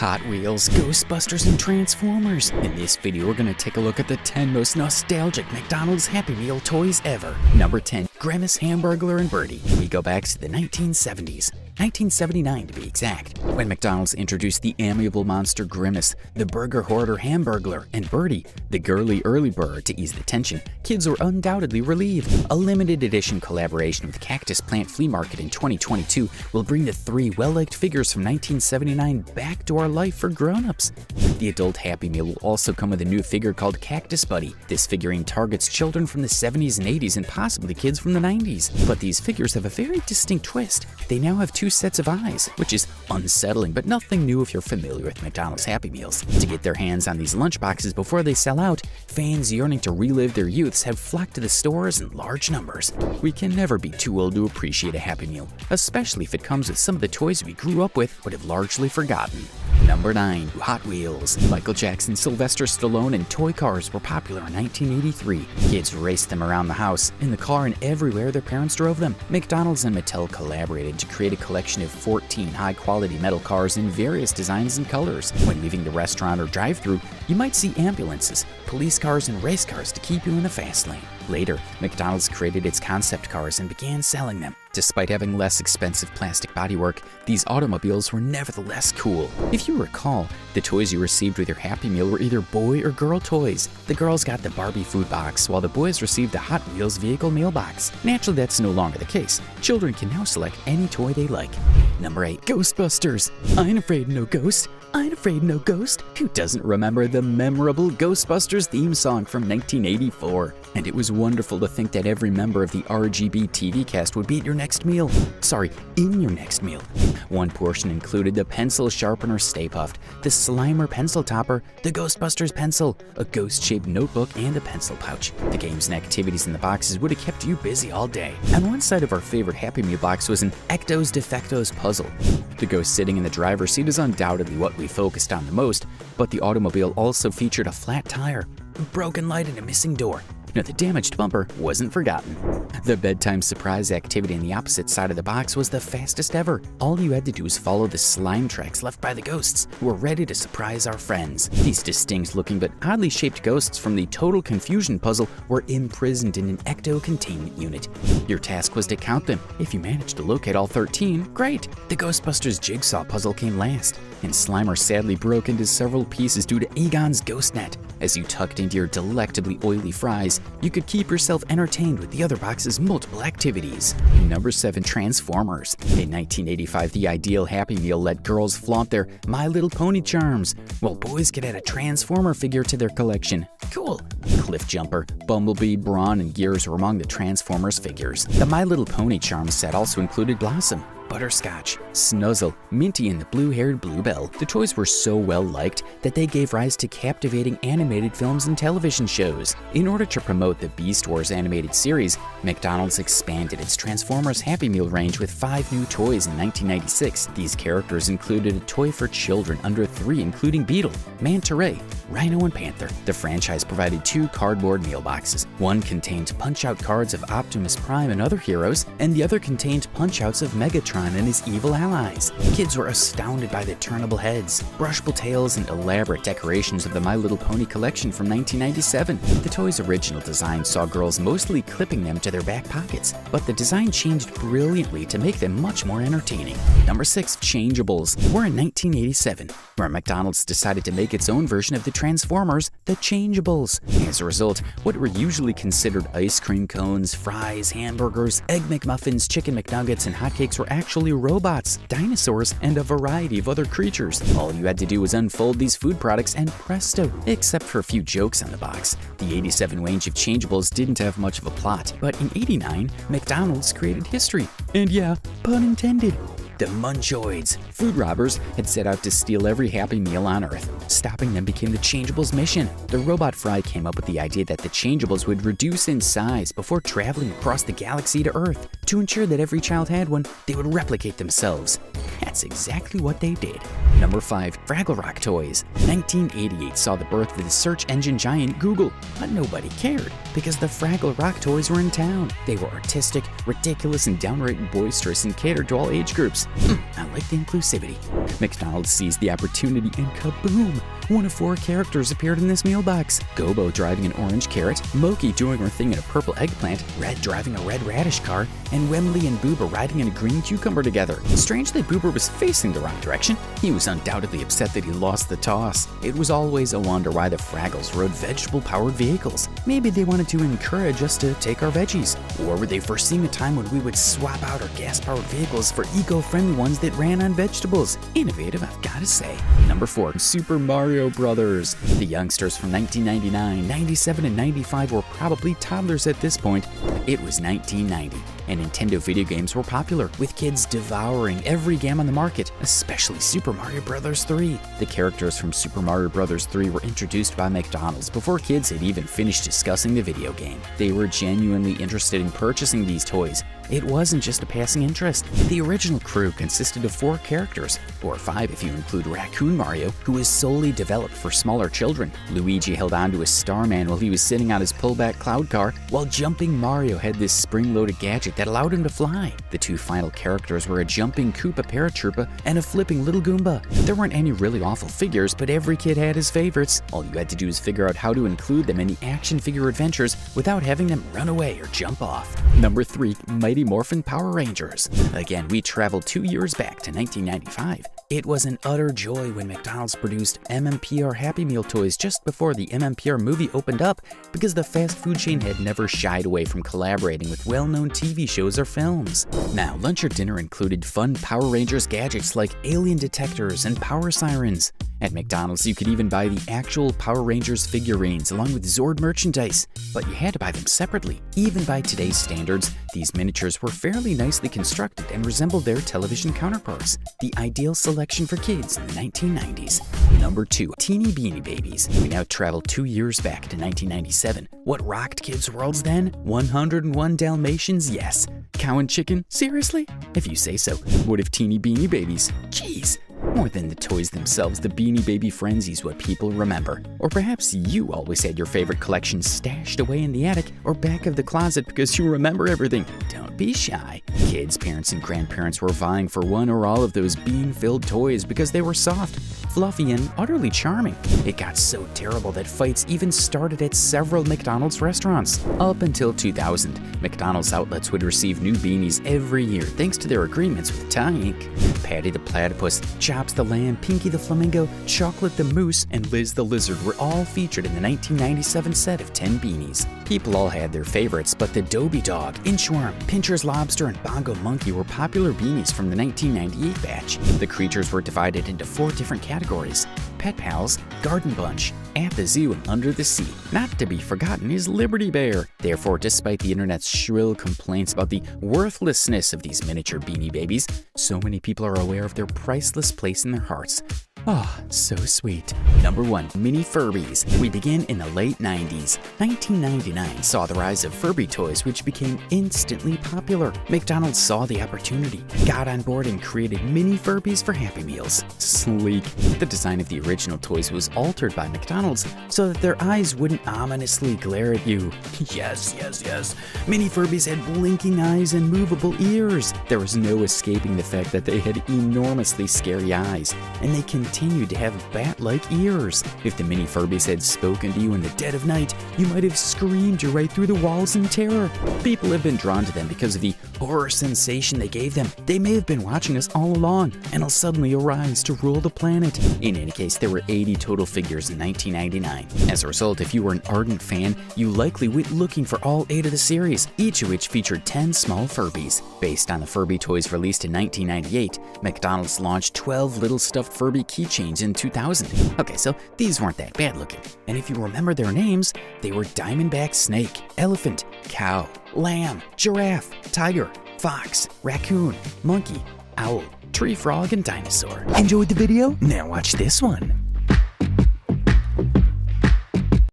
Hot Wheels, Ghostbusters, and Transformers. In this video, we're gonna take a look at the 10 most nostalgic McDonald's Happy Meal toys ever. Number 10, Grimace, Hamburglar, and Birdie. We go back to the 1970s. 1979 to be exact, when McDonald's introduced the amiable monster Grimace, the burger hoarder Hamburglar, and Birdie, the girly early bird. To ease the tension, kids were undoubtedly relieved. A limited edition collaboration with Cactus Plant Flea Market in 2022 will bring the three well-liked figures from 1979 back to our life for grown-ups. The adult Happy Meal will also come with a new figure called Cactus Buddy. This figurine targets children from the 70s and 80s and possibly kids from the 90s. But these figures have a very distinct twist. They now have two sets of eyes, which is unsettling but nothing new if you're familiar with McDonald's Happy Meals. To get their hands on these lunchboxes before they sell out, fans yearning to relive their youths have flocked to the stores in large numbers. We can never be too old to appreciate a Happy Meal, especially if it comes with some of the toys we grew up with but have largely forgotten. Number 9, Hot Wheels. Michael Jackson, Sylvester Stallone, and toy cars were popular in 1983. Kids raced them around the house, in the car, and everywhere their parents drove them. McDonald's and Mattel collaborated to create a collection of 14 high-quality metal cars in various designs and colors. When leaving the restaurant or drive-thru, you might see ambulances, police cars, and race cars to keep you in the fast lane. Later, McDonald's created its concept cars and began selling them. Despite having less expensive plastic bodywork, these automobiles were nevertheless cool. If you recall, the toys you received with your Happy Meal were either boy or girl toys. The girls got the Barbie food box, while the boys received the Hot Wheels vehicle mailbox. Naturally, that's no longer the case. Children can now select any toy they like. Number 8, Ghostbusters. I ain't afraid of no ghost. I ain't afraid of no ghost. Who doesn't remember the memorable Ghostbusters theme song from 1984? And it was wonderful to think that every member of the RGB TV cast would be at your next meal. Sorry, in your next meal. One portion included the pencil sharpener Stay Puft, the Slimer pencil topper, the Ghostbusters pencil, a ghost-shaped notebook, and a pencil pouch. The games and activities in the boxes would have kept you busy all day. On one side of our favorite Happy Meal box was an Ectos Defectos puzzle. The ghost sitting in the driver's seat is undoubtedly what we focused on the most, but the automobile also featured a flat tire, a broken light, and a missing door. Now, the damaged bumper wasn't forgotten. The bedtime surprise activity on the opposite side of the box was the fastest ever. All you had to do was follow the slime tracks left by the ghosts, who were ready to surprise our friends. These distinct-looking but oddly shaped ghosts from the Total Confusion puzzle were imprisoned in an ecto-containment unit. Your task was to count them. If you managed to locate all 13, great! The Ghostbusters jigsaw puzzle came last, and Slimer sadly broke into several pieces due to Egon's ghost net. As you tucked into your delectably oily fries, you could keep yourself entertained with the other box's multiple activities. Number 7, Transformers. In 1985, the ideal Happy Meal let girls flaunt their My Little Pony charms, while boys could add a Transformer figure to their collection. Cool! Cliff Jumper, Bumblebee, Brawn, and Gears were among the Transformers figures. The My Little Pony charm set also included Blossom, Butterscotch, Snuzzle, Minty, and the blue-haired Bluebell. The toys were so well-liked that they gave rise to captivating animated films and television shows. In order to promote the Beast Wars animated series, McDonald's expanded its Transformers Happy Meal range with 5 new toys in 1996. These characters included a toy for children under 3, including Beetle, Manta Ray, Rhino, and Panther. The franchise provided 2 cardboard meal boxes. One contained punch-out cards of Optimus Prime and other heroes, and the other contained punch-outs of Megatron and his evil allies. Kids were astounded by the turnable heads, brushable tails, and elaborate decorations of the My Little Pony collection from 1997. The toy's original design saw girls mostly clipping them to their back pockets, but the design changed brilliantly to make them much more entertaining. Number 6, Changeables. We're in 1987, where McDonald's decided to make its own version of the Transformers, the Changeables. As a result, what were usually considered ice cream cones, fries, hamburgers, egg McMuffins, chicken McNuggets, and hotcakes were actually robots, dinosaurs, and a variety of other creatures. All you had to do was unfold these food products and presto. Except for a few jokes on the box, the 87 range of Changeables didn't have much of a plot. But in 89, McDonald's created history. And yeah, pun intended. The Munchoids. Food robbers had set out to steal every Happy Meal on Earth. Stopping them became the Changeables' mission. The robot Fry came up with the idea that the Changeables would reduce in size before traveling across the galaxy to Earth. To ensure that every child had one, they would replicate themselves. That's exactly what they did. Number 5, Fraggle Rock toys. 1988 saw the birth of the search engine giant Google, but nobody cared because the Fraggle Rock toys were in town. They were artistic, ridiculous, and downright boisterous and catered to all age groups. toys. I like the inclusivity. McDonald's seized the opportunity and kaboom! One of 4 characters appeared in this meal box. Gobo driving an orange carrot, Moki doing her thing in a purple eggplant, Red driving a red radish car, and Wembley and Boober riding in a green cucumber together. Strange that Boober was facing the wrong direction. He was undoubtedly upset that he lost the toss. It was always a wonder why the Fraggles rode vegetable-powered vehicles. Maybe they wanted to encourage us to take our veggies. Or were they foreseeing a time when we would swap out our gas-powered vehicles for eco-friendly ones that ran on vegetables? Innovative, I've gotta say. Number 4, Super Mario Brothers. The youngsters from 1999, 97, and 95 were probably toddlers at this point. It was 1990, and Nintendo video games were popular, with kids devouring every game on the market, especially Super Mario Bros. 3. The characters from Super Mario Bros. 3 were introduced by McDonald's before kids had even finished discussing the video game. They were genuinely interested in purchasing these toys. It wasn't just a passing interest. The original crew consisted of 4 characters, or 5 if you include Raccoon Mario, who was solely developed for smaller children. Luigi held onto a Starman while he was sitting on his pullback cloud car, while Jumping Mario had this spring-loaded gadget that allowed him to fly. The 2 final characters were a jumping Koopa Paratroopa and a flipping little Goomba. There weren't any really awful figures, but every kid had his favorites. All you had to do was figure out how to include them in the action figure adventures without having them run away or jump off. Number 3, Mighty Morphin Power Rangers. Again, we traveled 2 years back to 1995. It was an utter joy when McDonald's produced MMPR Happy Meal toys just before the MMPR movie opened up, because the fast food chain had never shied away from collaborating with well-known TV shows or films. Now, lunch or dinner included fun Power Rangers gadgets like alien detectors and power sirens. At McDonald's, you could even buy the actual Power Rangers figurines along with Zord merchandise, but you had to buy them separately. Even by today's standards, these miniatures were fairly nicely constructed and resembled their television counterparts, the ideal selection for kids in the 1990s. Number 2, Teeny Beanie Babies. We now travel 2 years back to 1997. What rocked kids' worlds then? 101 Dalmatians? Yes. Cow and chicken? Seriously? If you say so. What if Teeny Beanie Babies? Jeez. More than the toys themselves, the Beanie Baby frenzy is what people remember. Or perhaps you always had your favorite collection stashed away in the attic or back of the closet because you remember everything. Don't be shy. Kids, parents, and grandparents were vying for one or all of those bean-filled toys because they were soft, fluffy, and utterly charming. It got so terrible that fights even started at several McDonald's restaurants. Up until 2000, McDonald's outlets would receive new beanies every year thanks to their agreements with Tie Inc. Patty the Platypus, Chops the Lamb, Pinky the Flamingo, Chocolate the Moose, and Liz the Lizard were all featured in the 1997 set of 10 beanies. People all had their favorites, but the Dobie Dog, Inchworm, Pincher's Lobster, and Bongo Monkey were popular beanies from the 1998 batch. The creatures were divided into 4 different categories: Pet Pals, Garden Bunch, At the Zoo, and Under the Sea. Not to be forgotten is Liberty Bear. Therefore, despite the internet's shrill complaints about the worthlessness of these miniature Beanie Babies, so many people are aware of their priceless place in their hearts. Oh, so sweet. Number 1, Mini Furbies. We begin in the late 90s. 1999 saw the rise of Furby toys, which became instantly popular. McDonald's saw the opportunity, got on board, and created Mini Furbies for Happy Meals. Sleek. The design of the original toys was altered by McDonald's so that their eyes wouldn't ominously glare at you. Yes, yes, yes. Mini Furbies had blinking eyes and movable ears. There was no escaping the fact that they had enormously scary eyes, and they continued to have bat-like ears. If the Mini Furbies had spoken to you in the dead of night, you might have screamed right through the walls in terror. People have been drawn to them because of the horror sensation they gave them. They may have been watching us all along and will suddenly arise to rule the planet. In any case, there were 80 total figures in 1999. As a result, if you were an ardent fan, you likely went looking for all 8 of the series, each of which featured 10 small Furbies. Based on the Furby toys released in 1998, McDonald's launched 12 little stuffed Furby keychains in 2000. Okay, so these weren't that bad looking. And if you remember their names, they were Diamondback Snake, Elephant, Cow, Lamb, Giraffe, Tiger, Fox, Raccoon, Monkey, Owl, Tree Frog, and Dinosaur. Enjoyed the video? Now watch this one.